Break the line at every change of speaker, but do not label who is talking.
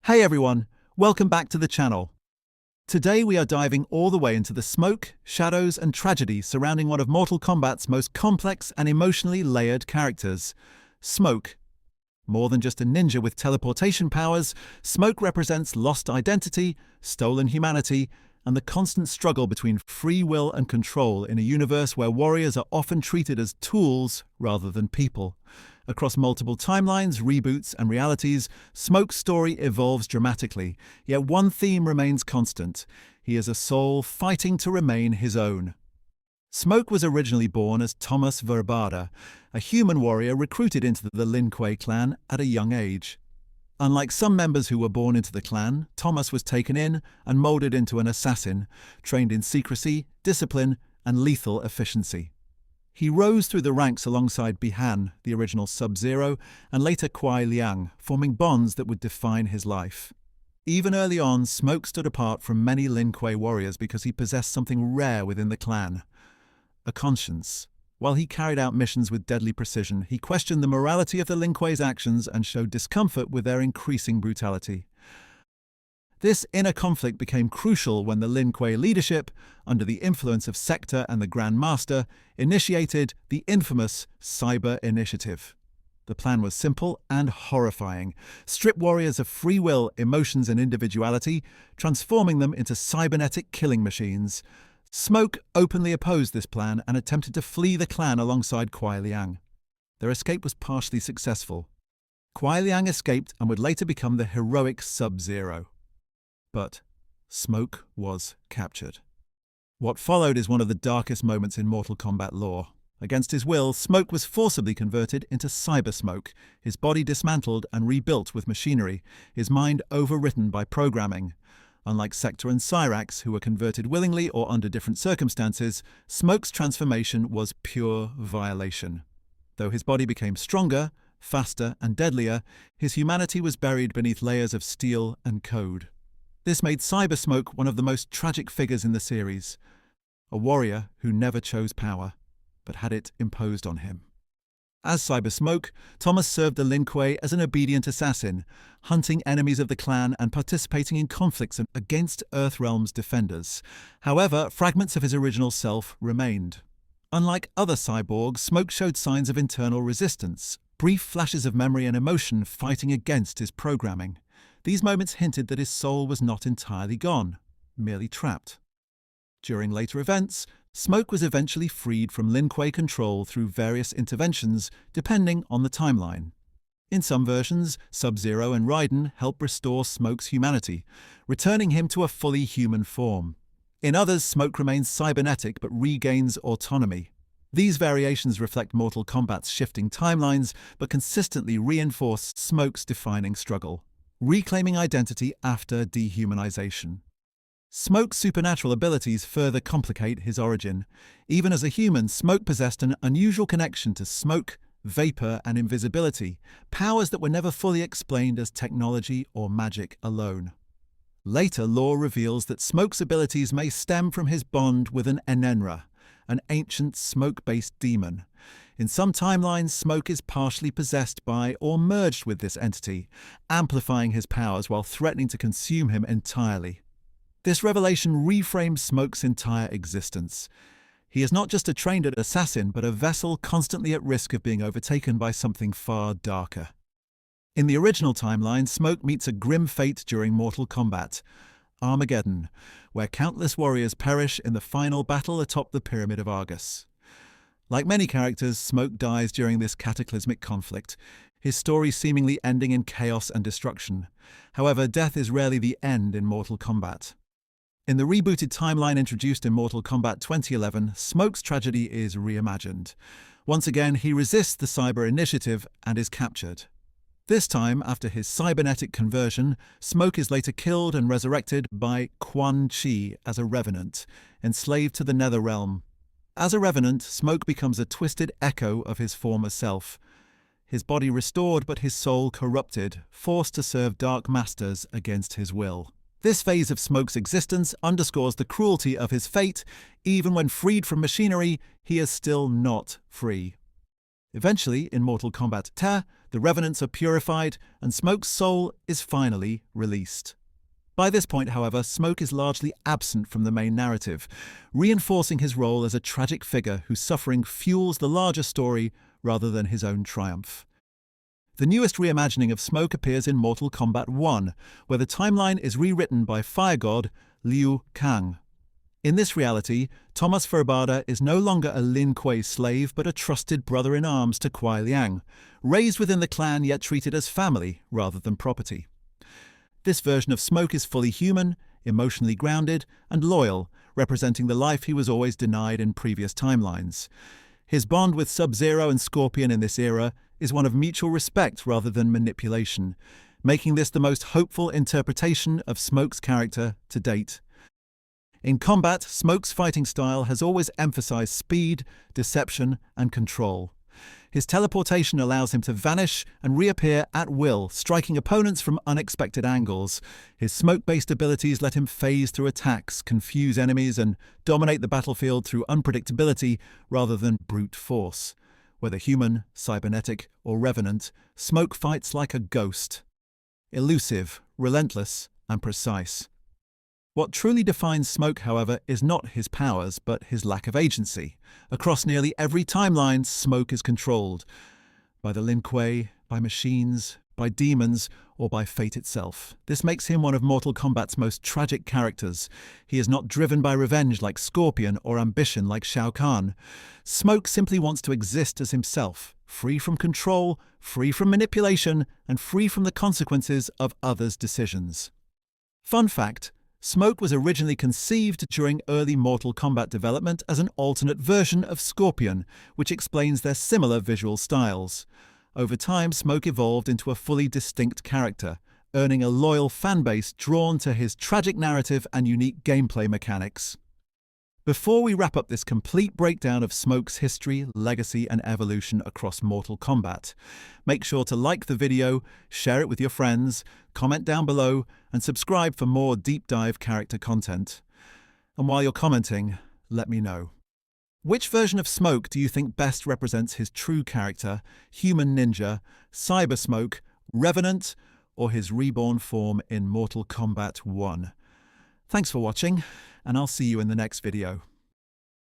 Hey everyone, welcome back to the channel. Today we are diving all the way into the smoke, shadows and tragedy surrounding one of Mortal Kombat's most complex and emotionally layered characters, Smoke. More than just a ninja with teleportation powers, Smoke represents lost identity, stolen humanity, and the constant struggle between free will and control in a universe where warriors are often treated as tools rather than people. Across multiple timelines, reboots, and realities, Smoke's story evolves dramatically, yet one theme remains constant. He is a soul fighting to remain his own. Smoke was originally born as Tomas Vrbada, a human warrior recruited into the Lin Kuei clan at a young age. Unlike some members who were born into the clan, Tomas was taken in and molded into an assassin, trained in secrecy, discipline, and lethal efficiency. He rose through the ranks alongside Bihan, the original Sub-Zero, and later Kuai Liang, forming bonds that would define his life. Even early on, Smoke stood apart from many Lin Kuei warriors because he possessed something rare within the clan: a conscience. While he carried out missions with deadly precision, he questioned the morality of the Lin Kuei's actions and showed discomfort with their increasing brutality. This inner conflict became crucial when the Lin Kuei leadership, under the influence of Sektor and the Grand Master, initiated the infamous Cyber Initiative. The plan was simple and horrifying: strip warriors of free will, emotions and individuality, transforming them into cybernetic killing machines. Smoke openly opposed this plan and attempted to flee the clan alongside Kuai Liang. Their escape was partially successful. Kuai Liang escaped and would later become the heroic Sub-Zero. But Smoke was captured. What followed is one of the darkest moments in Mortal Kombat lore. Against his will, Smoke was forcibly converted into Cyber Smoke, his body dismantled and rebuilt with machinery, his mind overwritten by programming. Unlike Sektor and Cyrax, who were converted willingly or under different circumstances, Smoke's transformation was pure violation. Though his body became stronger, faster, and deadlier, his humanity was buried beneath layers of steel and code. This made Cyber Smoke one of the most tragic figures in the series, a warrior who never chose power, but had it imposed on him. As Cyber Smoke, Tomas served the Lin Kuei as an obedient assassin, hunting enemies of the clan and participating in conflicts against Earthrealm's defenders. However, fragments of his original self remained. Unlike other cyborgs, Smoke showed signs of internal resistance, brief flashes of memory and emotion fighting against his programming. These moments hinted that his soul was not entirely gone, merely trapped. During later events, Smoke was eventually freed from Lin Kuei control through various interventions, depending on the timeline. In some versions, Sub-Zero and Raiden help restore Smoke's humanity, returning him to a fully human form. In others, Smoke remains cybernetic but regains autonomy. These variations reflect Mortal Kombat's shifting timelines, but consistently reinforce Smoke's defining struggle: reclaiming identity after dehumanization. Smoke's supernatural abilities further complicate his origin. Even as a human, Smoke possessed an unusual connection to smoke, vapor, and invisibility, powers that were never fully explained as technology or magic alone. Later lore reveals that Smoke's abilities may stem from his bond with an Enenra, an ancient smoke-based demon. In some timelines, Smoke is partially possessed by or merged with this entity, amplifying his powers while threatening to consume him entirely. This revelation reframes Smoke's entire existence. He is not just a trained assassin, but a vessel constantly at risk of being overtaken by something far darker. In the original timeline, Smoke meets a grim fate during Mortal Kombat, Armageddon, where countless warriors perish in the final battle atop the Pyramid of Argus. Like many characters, Smoke dies during this cataclysmic conflict, his story seemingly ending in chaos and destruction. However, death is rarely the end in Mortal Kombat. In the rebooted timeline introduced in Mortal Kombat 2011, Smoke's tragedy is reimagined. Once again, he resists the Cyber Initiative and is captured. This time, after his cybernetic conversion, Smoke is later killed and resurrected by Quan Chi as a revenant, enslaved to the Netherrealm. As a revenant, Smoke becomes a twisted echo of his former self. His body restored but his soul corrupted, forced to serve dark masters against his will. This phase of Smoke's existence underscores the cruelty of his fate. Even when freed from machinery, he is still not free. Eventually, in Mortal Kombat II, the revenants are purified and Smoke's soul is finally released. By this point, however, Smoke is largely absent from the main narrative, reinforcing his role as a tragic figure whose suffering fuels the larger story rather than his own triumph. The newest reimagining of Smoke appears in Mortal Kombat I, where the timeline is rewritten by fire god Liu Kang. In this reality, Tomas Vrbada is no longer a Lin Kuei slave but a trusted brother-in-arms to Kuai Liang, raised within the clan yet treated as family rather than property. This version of Smoke is fully human, emotionally grounded, and loyal, representing the life he was always denied in previous timelines. His bond with Sub-Zero and Scorpion in this era is one of mutual respect rather than manipulation, making this the most hopeful interpretation of Smoke's character to date. In combat, Smoke's fighting style has always emphasized speed, deception, and control. His teleportation allows him to vanish and reappear at will, striking opponents from unexpected angles. His smoke-based abilities let him phase through attacks, confuse enemies, and dominate the battlefield through unpredictability rather than brute force. Whether human, cybernetic, or revenant, Smoke fights like a ghost. Elusive, relentless, and precise. What truly defines Smoke, however, is not his powers, but his lack of agency. Across nearly every timeline, Smoke is controlled. By the Lin Kuei, by machines, by demons, or by fate itself. This makes him one of Mortal Kombat's most tragic characters. He is not driven by revenge like Scorpion or ambition like Shao Kahn. Smoke simply wants to exist as himself, free from control, free from manipulation, and free from the consequences of others' decisions. Fun fact: Smoke was originally conceived during early Mortal Kombat development as an alternate version of Scorpion, which explains their similar visual styles. Over time, Smoke evolved into a fully distinct character, earning a loyal fanbase drawn to his tragic narrative and unique gameplay mechanics. Before we wrap up this complete breakdown of Smoke's history, legacy, and evolution across Mortal Kombat, make sure to like the video, share it with your friends, comment down below, and subscribe for more deep dive character content. And while you're commenting, let me know. Which version of Smoke do you think best represents his true character, human ninja, cyber Smoke, revenant, or his reborn form in Mortal Kombat 1? Thanks for watching, and I'll see you in the next video.